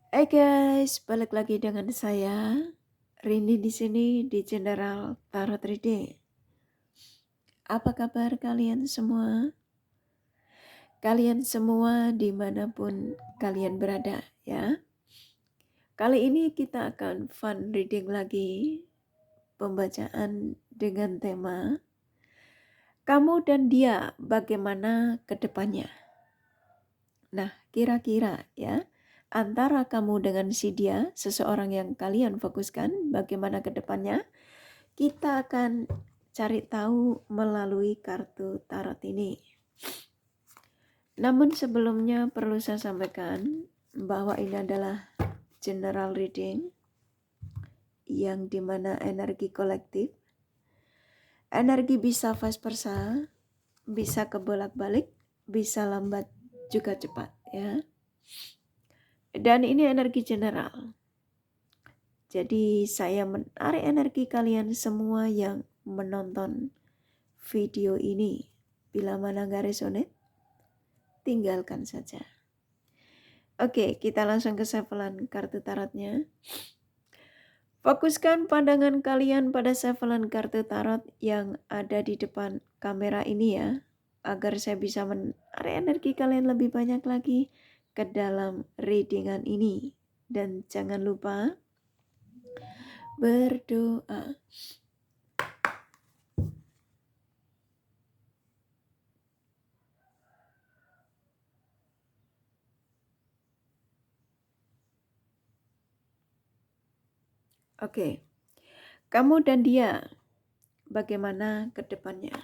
Hai guys, balik lagi dengan saya Rini di sini di General Tarot Reading. Apa kabar kalian semua? Kalian semua dimanapun kalian berada ya. Kali ini kita akan fun reading lagi, pembacaan dengan tema kamu dan dia bagaimana ke depannya. Nah, kira-kira ya, antara kamu dengan si dia, seseorang yang kalian fokuskan, bagaimana ke depannya, kita akan cari tahu melalui kartu tarot ini. Namun sebelumnya perlu saya sampaikan bahwa ini adalah general reading yang dimana energi kolektif, energi bisa vice versa, bisa kebolak-balik, bisa lambat juga cepat ya. Dan ini energi general. Jadi saya menarik energi kalian semua yang menonton video ini. Bila mana nggak resonate, tinggalkan saja. Oke, kita langsung ke shufflean kartu tarotnya. Fokuskan pandangan kalian pada shufflean kartu tarot yang ada di depan kamera ini ya, agar saya bisa menarik energi kalian lebih banyak lagi ke dalam readingan ini. Dan jangan lupa berdoa. Oke, kamu dan dia bagaimana ke depannya?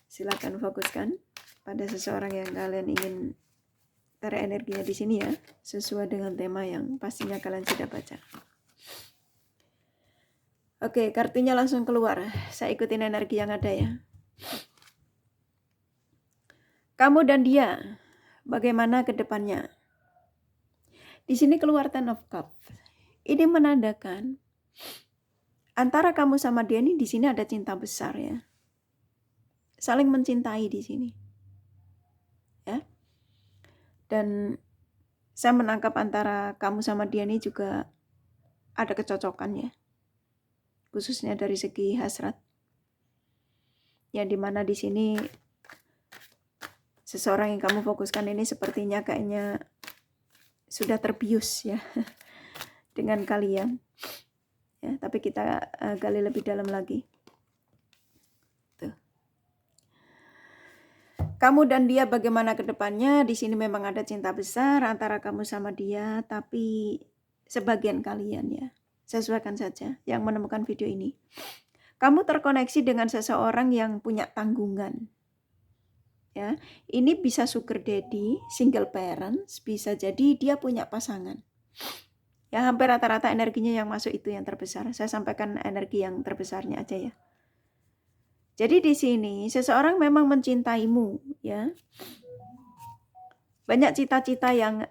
Silakan fokuskan pada seseorang yang kalian ingin tarik energinya di sini ya, sesuai dengan tema yang pastinya kalian sudah baca. Oke, kartunya langsung keluar. Saya ikutin energi yang ada ya. Kamu dan dia bagaimana ke depannya? Di sini keluar Ten of Cups. Ini menandakan antara kamu sama dia ini di sini ada cinta besar ya. Saling mencintai di sini. Ya. Dan saya menangkap antara kamu sama dia ini juga ada kecocokan ya. Khususnya dari segi hasrat. Yang dimana di sini seseorang yang kamu fokuskan ini sepertinya kayaknya sudah terbius ya dengan kalian. Ya, tapi kita gali lebih dalam lagi. Tuh. Kamu dan dia bagaimana ke depannya? Di sini memang ada cinta besar antara kamu sama dia, tapi sebagian kalian ya. Sesuaikan saja yang menemukan video ini. Kamu terkoneksi dengan seseorang yang punya tanggungan. Ya, ini bisa sugar daddy, single parents, bisa jadi dia punya pasangan. Ya, hampir rata-rata energinya yang masuk itu yang terbesar. Saya sampaikan energi yang terbesarnya aja ya. Jadi di sini seseorang memang mencintaimu, ya. Banyak cita-cita yang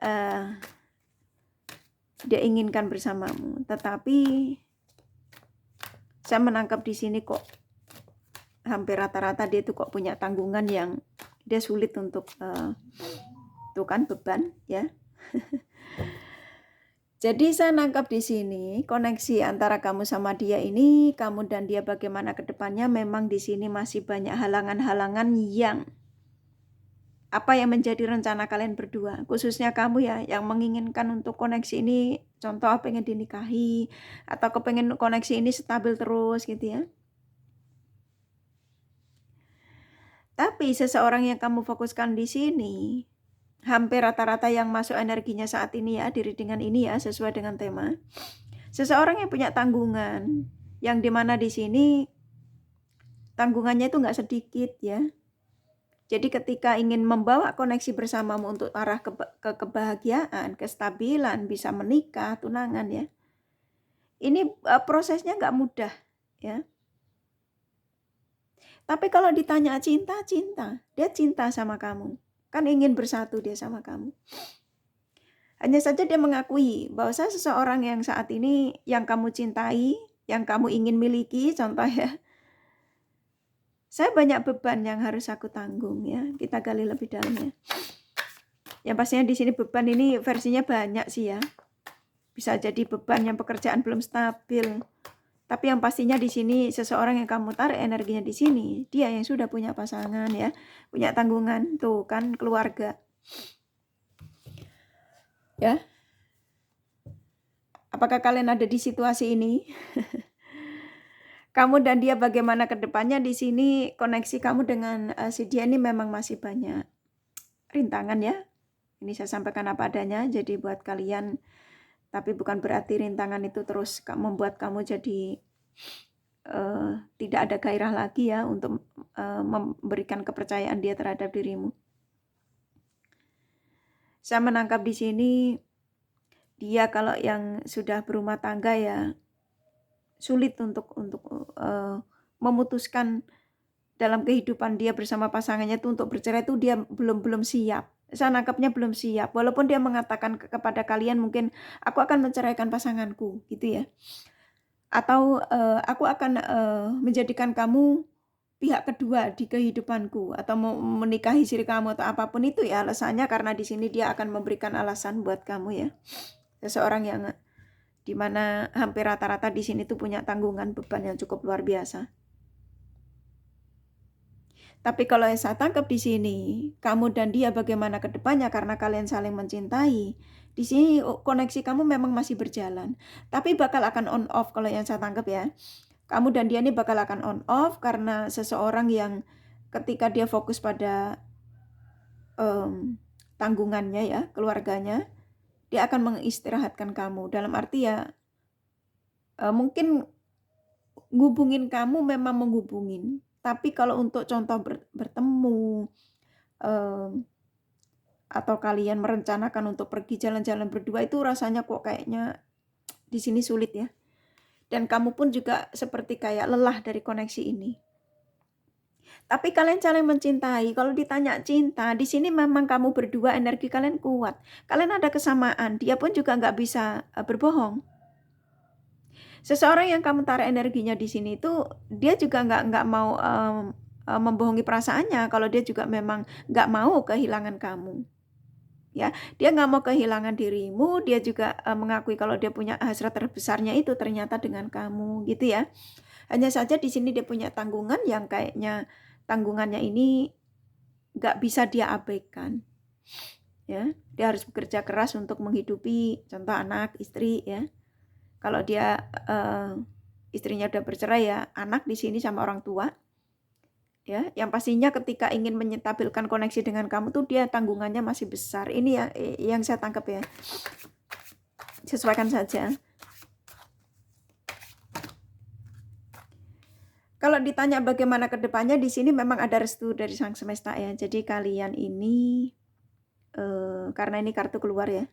dia inginkan bersamamu, tetapi saya menangkap di sini kok hampir rata-rata dia tuh kok punya tanggungan yang dia sulit untuk tuh kan beban ya. Jadi saya nangkap di sini koneksi antara kamu sama dia ini, kamu dan dia bagaimana ke depannya, memang di sini masih banyak halangan-halangan yang apa yang menjadi rencana kalian berdua, khususnya kamu ya yang menginginkan untuk koneksi ini, contoh pengen dinikahi atau kepengen koneksi ini stabil terus gitu ya. Tapi seseorang yang kamu fokuskan di sini, hampir rata-rata yang masuk energinya saat ini ya, di readingan ini ya, sesuai dengan tema. Seseorang yang punya tanggungan, yang dimana di sini tanggungannya itu nggak sedikit ya. Jadi ketika ingin membawa koneksi bersamamu untuk arah ke kebahagiaan, kestabilan, bisa menikah, tunangan ya. Ini prosesnya nggak mudah ya. Tapi kalau ditanya cinta, dia cinta sama kamu. Kan ingin bersatu dia sama kamu. Hanya saja dia mengakui bahwa saya seseorang yang saat ini yang kamu cintai, yang kamu ingin miliki, contoh ya. Saya banyak beban yang harus aku tanggung ya. Kita gali lebih dalam ya. Yang pastinya di sini beban ini versinya banyak sih ya. Bisa jadi beban yang pekerjaan belum stabil. Tapi yang pastinya di sini seseorang yang kamu tarik energinya di sini, dia yang sudah punya pasangan ya, punya tanggungan, tuh kan keluarga. Ya. Apakah kalian ada di situasi ini? Kamu dan dia bagaimana ke depannya di sini, koneksi kamu dengan si dia ini memang masih banyak rintangan ya. Ini saya sampaikan apa adanya, jadi buat kalian, tapi bukan berarti rintangan itu terus membuat kamu jadi tidak ada gairah lagi ya untuk memberikan kepercayaan dia terhadap dirimu. Saya menangkap di sini, dia kalau yang sudah berumah tangga ya sulit untuk memutuskan dalam kehidupan dia bersama pasangannya itu untuk bercerai itu dia belum siap. Saya nangkapnya belum siap. Walaupun dia mengatakan kepada kalian mungkin aku akan menceraikan pasanganku gitu ya. Atau aku akan menjadikan kamu pihak kedua di kehidupanku atau mau menikahi istri kamu atau apapun itu ya alasannya, karena di sini dia akan memberikan alasan buat kamu ya. Seseorang yang dimana hampir rata-rata di sini tuh punya tanggungan beban yang cukup luar biasa. Tapi kalau yang saya tangkap di sini, kamu dan dia bagaimana ke depannya karena kalian saling mencintai. Di sini koneksi kamu memang masih berjalan, tapi bakal akan on off kalau yang saya tangkap ya. Kamu dan dia ini bakal akan on off karena seseorang yang ketika dia fokus pada tanggungannya ya, keluarganya, dia akan mengistirahatkan kamu. Dalam arti ya mungkin ngubungin kamu memang menghubungin. Tapi kalau untuk contoh bertemu atau kalian merencanakan untuk pergi jalan-jalan berdua itu rasanya kok kayaknya di sini sulit ya. Dan kamu pun juga seperti kayak lelah dari koneksi ini. Tapi kalian saling mencintai. Kalau ditanya cinta, di sini memang kamu berdua energi kalian kuat. Kalian ada kesamaan. Dia pun juga nggak bisa berbohong. Seseorang yang kamu tarik energinya di sini itu dia juga nggak mau membohongi perasaannya kalau dia juga memang nggak mau kehilangan kamu. Ya, dia nggak mau kehilangan dirimu, dia juga mengakui kalau dia punya hasrat terbesarnya itu ternyata dengan kamu gitu ya. Hanya saja di sini dia punya tanggungan yang kayaknya tanggungannya ini nggak bisa dia abaikan. Ya, dia harus bekerja keras untuk menghidupi contoh anak, istri ya. Kalau dia istrinya udah bercerai ya, anak di sini sama orang tua. Ya, yang pastinya ketika ingin menyetabilkan koneksi dengan kamu tuh dia tanggungannya masih besar. Ini yang saya tangkap ya. Sesuaikan saja. Kalau ditanya bagaimana ke depannya, di sini memang ada restu dari Sang Semesta ya. Jadi kalian ini karena ini kartu keluar ya.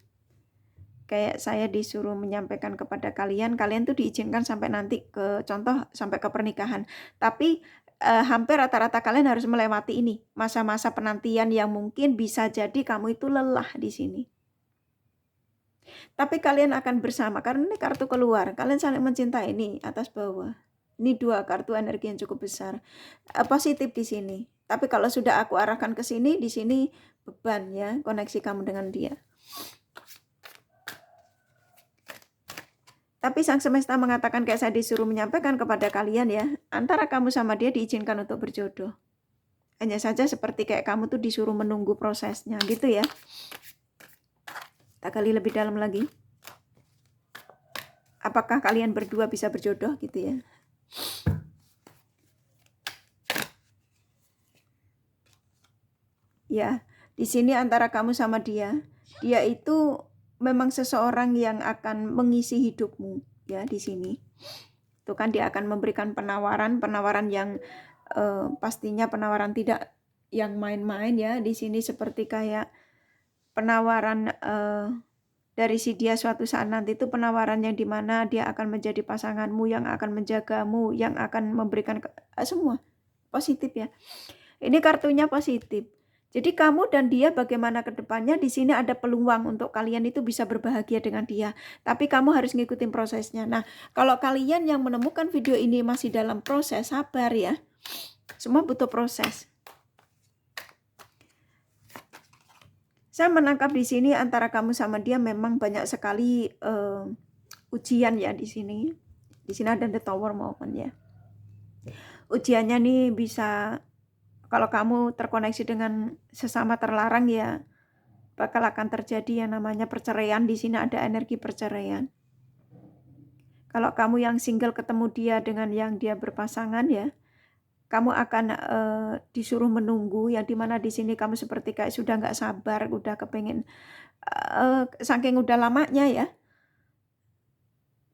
Kayak saya disuruh menyampaikan kepada kalian tuh diizinkan sampai nanti ke contoh sampai ke pernikahan. Tapi hampir rata-rata kalian harus melewati ini, masa-masa penantian yang mungkin bisa jadi kamu itu lelah di sini. Tapi kalian akan bersama karena ini kartu keluar. Kalian saling mencintai ini atas bawah. Ini dua kartu energi yang cukup besar. Positif di sini. Tapi kalau sudah aku arahkan ke sini, di sini beban ya, koneksi kamu dengan dia. Tapi Sang Semesta mengatakan kayak saya disuruh menyampaikan kepada kalian ya, antara kamu sama dia diizinkan untuk berjodoh. Hanya saja seperti kayak kamu tuh disuruh menunggu prosesnya gitu ya. Tak kali lebih dalam lagi. Apakah kalian berdua bisa berjodoh gitu ya? Ya, di sini antara kamu sama dia itu memang seseorang yang akan mengisi hidupmu ya di sini. Itu kan dia akan memberikan penawaran yang pastinya penawaran tidak yang main-main ya. Di sini seperti kayak penawaran dari si dia suatu saat nanti itu penawaran yang dimana dia akan menjadi pasanganmu, yang akan menjagamu, yang akan memberikan semua positif ya. Ini kartunya positif. Jadi kamu dan dia bagaimana ke depannya, di sini ada peluang untuk kalian itu bisa berbahagia dengan dia. Tapi kamu harus ngikutin prosesnya. Nah, kalau kalian yang menemukan video ini masih dalam proses, sabar ya. Semua butuh proses. Saya menangkap di sini antara kamu sama dia memang banyak sekali ujian ya di sini. Di sini ada the tower moment ya. Ujiannya nih bisa, kalau kamu terkoneksi dengan sesama terlarang ya, bakal akan terjadi yang namanya perceraian. Di sini ada energi perceraian. Kalau kamu yang single ketemu dia dengan yang dia berpasangan ya, kamu akan disuruh menunggu, yang dimana di sini kamu seperti kayak sudah nggak sabar, udah kepengen, saking udah lamanya ya,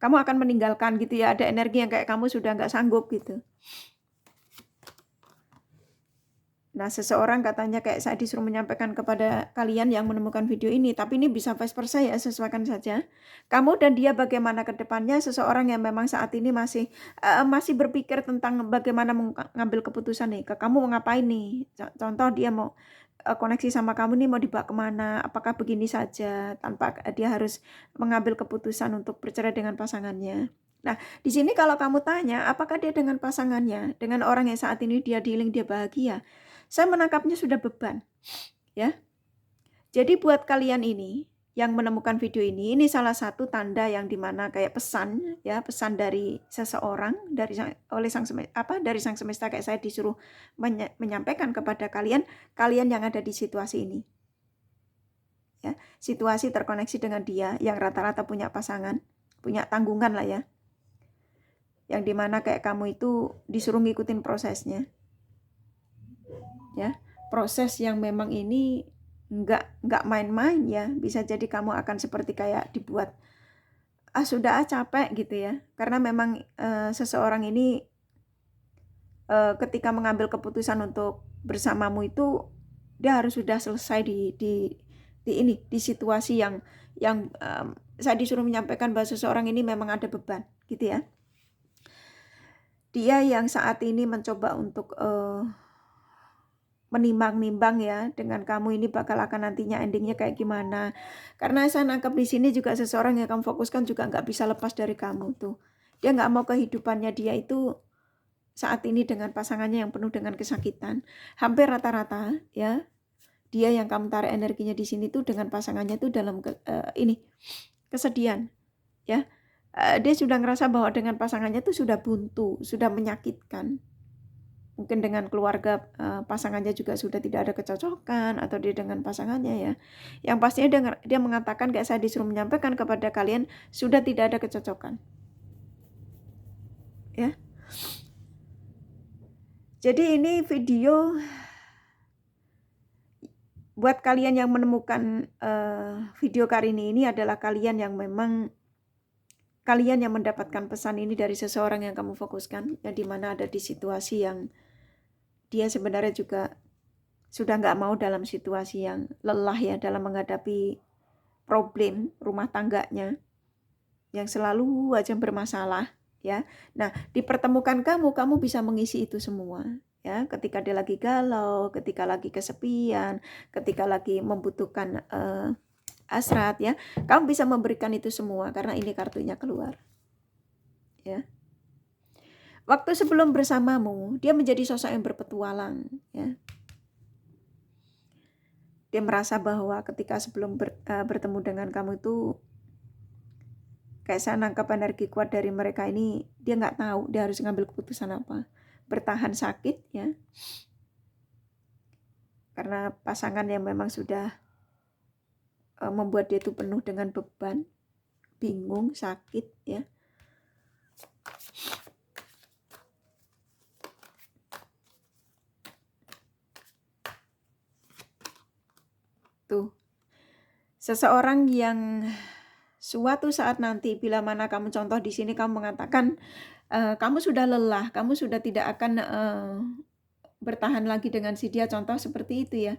kamu akan meninggalkan gitu ya, ada energi yang kayak kamu sudah nggak sanggup gitu. Nah, seseorang katanya kayak saya disuruh menyampaikan kepada kalian yang menemukan video ini, tapi ini bisa vice versa ya, sesuaikan saja. Kamu dan dia bagaimana ke depannya, seseorang yang memang saat ini masih berpikir tentang bagaimana mengambil keputusan nih, ke kamu mau ngapain nih. Contoh dia mau koneksi sama kamu nih mau dibawa kemana, apakah begini saja, tanpa dia harus mengambil keputusan untuk bercerai dengan pasangannya. Nah, di sini kalau kamu tanya, apakah dia dengan pasangannya, dengan orang yang saat ini dia dealing, dia bahagia, saya menangkapnya sudah beban, ya. Jadi buat kalian ini yang menemukan video ini salah satu tanda yang dimana kayak pesan, ya, pesan dari seseorang, oleh dari sang semesta, kayak saya disuruh menyampaikan kepada kalian yang ada di situasi ini, ya, situasi terkoneksi dengan dia yang rata-rata punya pasangan, punya tanggungan lah ya, yang dimana kayak kamu itu disuruh ngikutin prosesnya. Ya, proses yang memang ini nggak main-main ya. Bisa jadi kamu akan seperti kayak dibuat sudah capek gitu ya, karena memang seseorang ini ketika mengambil keputusan untuk bersamamu itu dia harus sudah selesai di situasi yang saya disuruh menyampaikan bahwa seseorang ini memang ada beban gitu ya. Dia yang saat ini mencoba untuk menimbang-nimbang ya, dengan kamu ini bakal akan nantinya endingnya kayak gimana. Karena saya nangkep di sini juga seseorang yang kamu fokuskan juga nggak bisa lepas dari kamu tuh. Dia nggak mau kehidupannya dia itu saat ini dengan pasangannya yang penuh dengan kesakitan. Hampir rata-rata ya, dia yang kamu tarik energinya di sini tuh dengan pasangannya tuh dalam kesedihan ya. Dia sudah ngerasa bahwa dengan pasangannya tuh sudah buntu, sudah menyakitkan. Mungkin dengan keluarga pasangannya juga sudah tidak ada kecocokan, atau dia dengan pasangannya ya. Yang pastinya dia mengatakan kayak saya disuruh menyampaikan kepada kalian sudah tidak ada kecocokan. Ya. Jadi ini video buat kalian yang menemukan video kali ini adalah kalian yang memang kalian yang mendapatkan pesan ini dari seseorang yang kamu fokuskan, yang dimana ada di situasi yang dia sebenarnya juga sudah nggak mau dalam situasi yang lelah ya, dalam menghadapi problem rumah tangganya yang selalu aja bermasalah ya. Nah, dipertemukan kamu bisa mengisi itu semua ya. Ketika dia lagi galau, ketika lagi kesepian, ketika lagi membutuhkan hasrat ya, kamu bisa memberikan itu semua karena ini kartunya keluar ya. Waktu sebelum bersamamu, dia menjadi sosok yang berpetualang ya. Dia merasa bahwa ketika sebelum bertemu dengan kamu itu, kayak saya nangkap energi kuat dari mereka ini, dia nggak tahu dia harus ngambil keputusan apa. Bertahan sakit ya, karena pasangan yang memang sudah membuat dia itu penuh dengan beban, bingung, sakit ya. Tuh, seseorang yang suatu saat nanti bila mana kamu, contoh di sini kamu mengatakan kamu sudah lelah, kamu sudah tidak akan bertahan lagi dengan si dia, contoh seperti itu ya.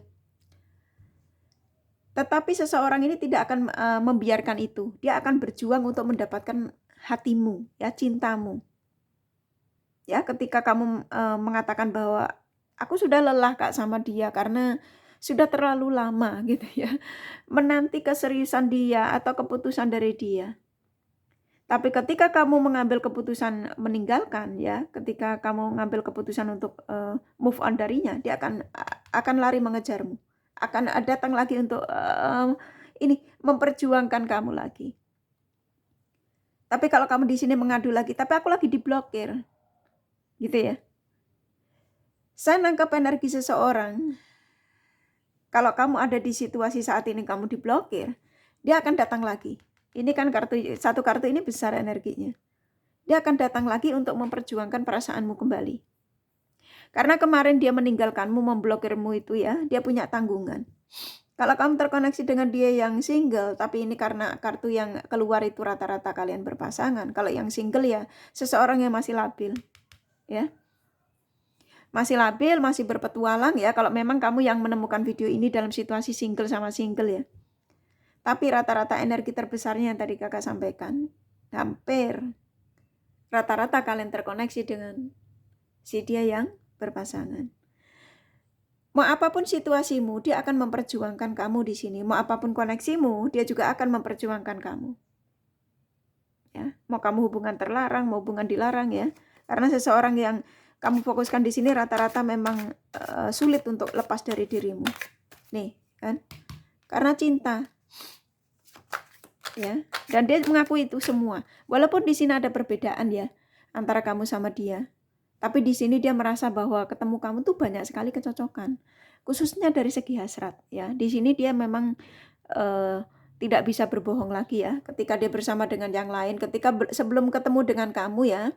Tetapi seseorang ini tidak akan membiarkan itu. Dia akan berjuang untuk mendapatkan hatimu, ya, cintamu. Ya, ketika kamu mengatakan bahwa aku sudah lelah Kak sama dia karena sudah terlalu lama gitu ya, menanti keseriusan dia atau keputusan dari dia. Tapi ketika kamu mengambil keputusan meninggalkan ya, ketika kamu mengambil keputusan untuk move on darinya, dia akan lari mengejarmu. akan datang lagi untuk ini memperjuangkan kamu lagi. Tapi kalau kamu di sini mengadu lagi, tapi aku lagi diblokir, gitu ya. Saya nangkap energi seseorang. Kalau kamu ada di situasi saat ini kamu diblokir, dia akan datang lagi. Ini kan satu kartu ini besar energinya. Dia akan datang lagi untuk memperjuangkan perasaanmu kembali. Karena kemarin dia meninggalkanmu, memblokirmu itu ya, dia punya tanggungan. Kalau kamu terkoneksi dengan dia yang single, tapi ini karena kartu yang keluar itu rata-rata kalian berpasangan. Kalau yang single ya seseorang yang masih labil, ya. Masih labil, masih berpetualang ya. Kalau memang kamu yang menemukan video ini dalam situasi single sama single ya. Tapi rata-rata energi terbesarnya yang tadi kakak sampaikan, hampir rata-rata kalian terkoneksi dengan si dia yang berpasangan. Mau apapun situasimu, dia akan memperjuangkan kamu di sini. Mau apapun koneksimu, dia juga akan memperjuangkan kamu. Ya, mau kamu hubungan terlarang, mau hubungan dilarang ya. Karena seseorang yang kamu fokuskan di sini rata-rata memang sulit untuk lepas dari dirimu. Nih, kan? Karena cinta. Ya, dan dia mengakui itu semua. Walaupun di sini ada perbedaan ya antara kamu sama dia. Tapi di sini dia merasa bahwa ketemu kamu tuh banyak sekali kecocokan. Khususnya dari segi hasrat ya. Di sini dia memang tidak bisa berbohong lagi ya. Ketika dia bersama dengan yang lain, ketika sebelum ketemu dengan kamu ya.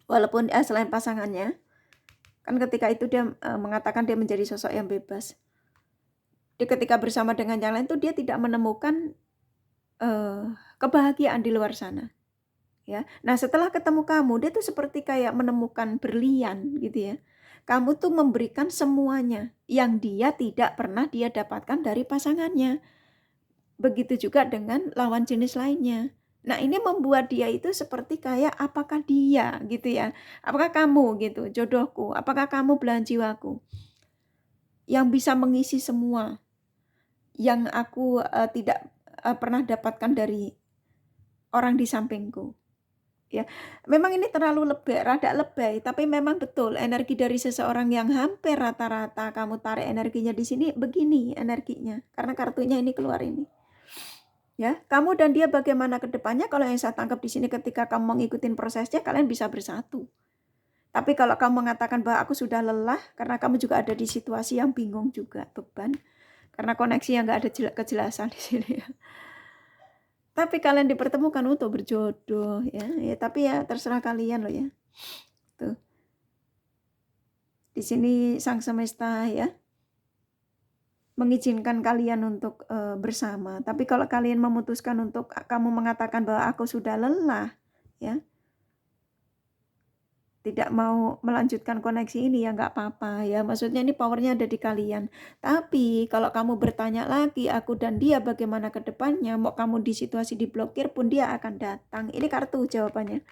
Walaupun selain pasangannya, kan ketika itu dia mengatakan dia menjadi sosok yang bebas. Dia ketika bersama dengan yang lain tuh dia tidak menemukan kebahagiaan di luar sana. Ya. Nah, setelah ketemu kamu, dia tuh seperti kayak menemukan berlian gitu ya. Kamu tuh memberikan semuanya yang dia tidak pernah dia dapatkan dari pasangannya. Begitu juga dengan lawan jenis lainnya. Nah, ini membuat dia itu seperti kayak apakah dia gitu ya. Apakah kamu gitu, jodohku, apakah kamu belahan jiwaku yang bisa mengisi semua yang aku tidak pernah dapatkan dari orang di sampingku. Ya, memang ini terlalu rada lebay, tapi memang betul energi dari seseorang yang hampir rata-rata kamu tarik energinya di sini begini energinya, karena kartunya ini keluar ini. Ya, kamu dan dia bagaimana ke depannya? Kalau yang saya tangkap di sini ketika kamu mengikuti prosesnya, kalian bisa bersatu. Tapi kalau kamu mengatakan bahwa aku sudah lelah, karena kamu juga ada di situasi yang bingung juga, beban, karena koneksi yang nggak ada kejelasan di sini ya. Tapi kalian dipertemukan untuk berjodoh ya. Tapi ya terserah kalian loh ya. Tuh. Di sini sang semesta ya mengizinkan kalian untuk bersama. Tapi kalau kalian memutuskan untuk kamu mengatakan bahwa aku sudah lelah ya. Tidak mau melanjutkan koneksi ini ya nggak apa-apa ya. Maksudnya ini powernya ada di kalian. Tapi kalau kamu bertanya lagi aku dan dia bagaimana ke depannya, mau kamu di situasi diblokir pun dia akan datang. Ini kartu jawabannya.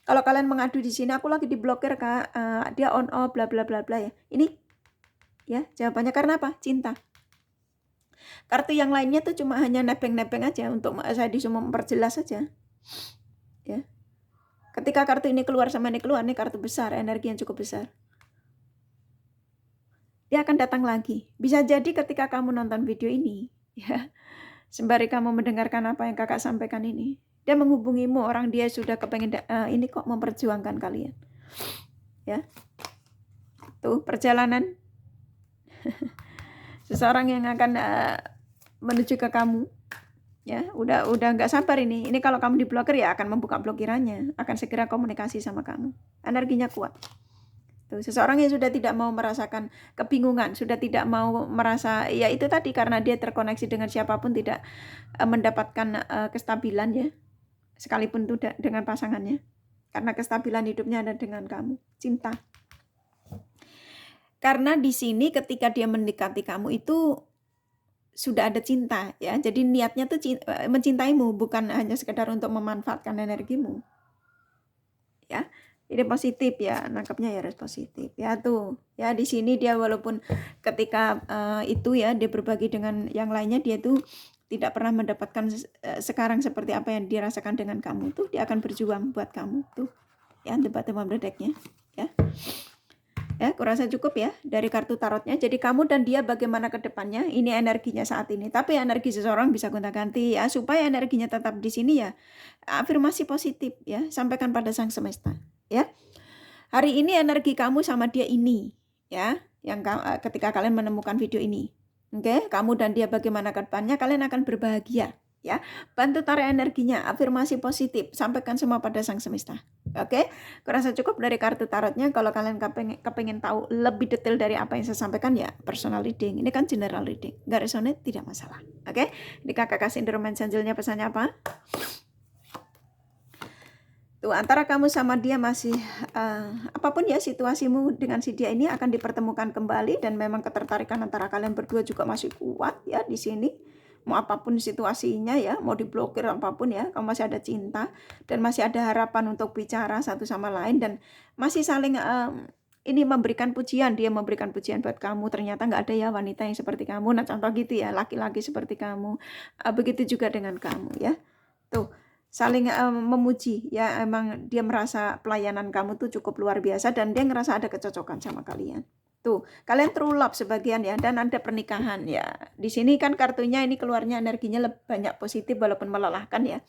Kalau kalian mengadu di sini aku lagi diblokir Kak, dia on off bla bla bla bla ya. Ini ya jawabannya karena apa? Cinta. Kartu yang lainnya tuh cuma hanya nebeng-nebeng aja untuk saya disuruh memperjelas saja. Ya. Ketika kartu ini keluar sama ini keluar, ini kartu besar, energi yang cukup besar. Dia akan datang lagi. Bisa jadi ketika kamu nonton video ini, ya, sembari kamu mendengarkan apa yang kakak sampaikan ini, dia menghubungimu, orang dia sudah kepengen ini kok memperjuangkan kalian. Ya. Tuh perjalanan seseorang yang akan menuju ke kamu. Ya, udah nggak sabar ini. Ini kalau kamu diblokir ya akan membuka blokirannya, akan segera komunikasi sama kamu. Energinya kuat. Tuh, seseorang yang sudah tidak mau merasakan kebingungan, sudah tidak mau merasa ya itu tadi karena dia terkoneksi dengan siapapun tidak mendapatkan kestabilan ya. Sekalipun itu dengan pasangannya. Karena kestabilan hidupnya ada dengan kamu, cinta. Karena di sini ketika dia mendekati kamu itu sudah ada cinta ya. Jadi niatnya tuh mencintaimu, bukan hanya sekedar untuk memanfaatkan energimu. Ya. Ini positif ya, nangkapnya ya positif. Ya tuh. Ya di sini dia walaupun ketika itu ya dia berbagi dengan yang lainnya, dia tuh tidak pernah mendapatkan sekarang seperti apa yang dia rasakan dengan kamu tuh, dia akan berjuang buat kamu tuh. Ya, the bottom of the deck-nya ya. Ya, kurasa cukup ya dari kartu tarotnya. Jadi kamu dan dia bagaimana ke depannya, ini energinya saat ini. Tapi energi seseorang bisa gonta-ganti ya, supaya energinya tetap di sini ya. Afirmasi positif ya, sampaikan pada sang semesta ya. Hari ini energi kamu sama dia ini ya, yang ketika kalian menemukan video ini. Oke, kamu dan dia bagaimana ke depannya, kalian akan berbahagia ya. Bantu tarik energinya, afirmasi positif, sampaikan semua pada sang semesta. Oke, kurasa cukup dari kartu tarotnya. Kalau kalian kepengen tahu lebih detail dari apa yang saya sampaikan ya personal reading. Ini kan general reading, nggak resonate tidak masalah. Oke, ini kakak kasih Enderman Angel-nya pesannya apa? Tuh, antara kamu sama dia masih apapun ya situasimu dengan si dia ini akan dipertemukan kembali, dan memang ketertarikan antara kalian berdua juga masih kuat ya di sini. Mau apapun situasinya ya, mau diblokir apapun ya, kamu masih ada cinta dan masih ada harapan untuk bicara satu sama lain, dan masih saling ini memberikan pujian, dia memberikan pujian buat kamu. Ternyata nggak ada ya wanita yang seperti kamu. Nah, contoh gitu ya, laki-laki seperti kamu. Begitu juga dengan kamu ya. Tuh, saling memuji ya, emang dia merasa pelayanan kamu tuh cukup luar biasa dan dia ngerasa ada kecocokan sama kalian. Tuh, kalian terulap sebagian ya, dan ada pernikahan ya. Di sini kan kartunya ini keluarnya energinya lebih banyak positif walaupun melelahkan ya.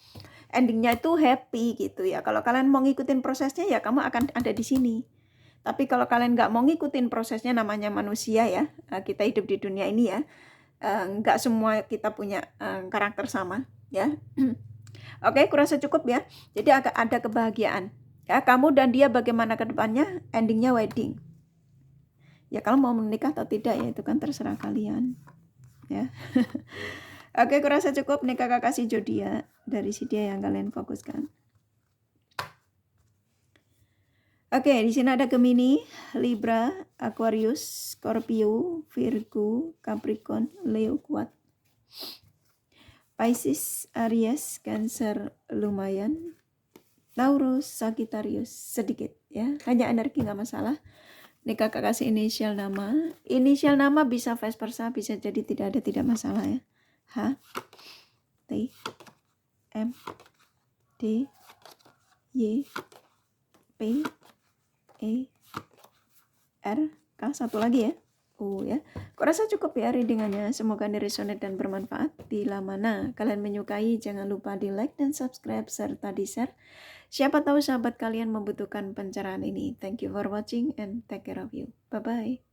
Endingnya itu happy gitu ya. Kalau kalian mau ngikutin prosesnya ya kamu akan ada di sini. Tapi kalau kalian nggak mau ngikutin prosesnya, namanya manusia ya, kita hidup di dunia ini ya, nggak semua kita punya karakter sama ya. Oke, kurasa cukup ya. Jadi agak ada kebahagiaan. Ya, kamu dan dia bagaimana ke depannya, endingnya wedding. Ya, kalau mau menikah atau tidak ya itu kan terserah kalian. Ya. Oke, kurasa cukup nih kakak kasih zodiak dari si dia yang kalian fokuskan. Oke, di sini ada Gemini, Libra, Aquarius, Scorpio, Virgo, Capricorn, Leo kuat. Pisces, Aries, Cancer lumayan. Taurus, Sagittarius sedikit ya, hanya energi nggak masalah. Ini kakak kasih inisial nama. Inisial nama bisa vice versa, bisa jadi tidak ada, tidak masalah ya. H, T, M, D, Y, P, E, R, K, satu lagi ya. Ya, kurasa cukup ya readingannya. Semoga ini resonate dan bermanfaat. Bila mana kalian menyukai, jangan lupa di like dan subscribe serta di share. Siapa tahu sahabat kalian membutuhkan pencerahan ini. Thank you for watching and take care of you. Bye-bye.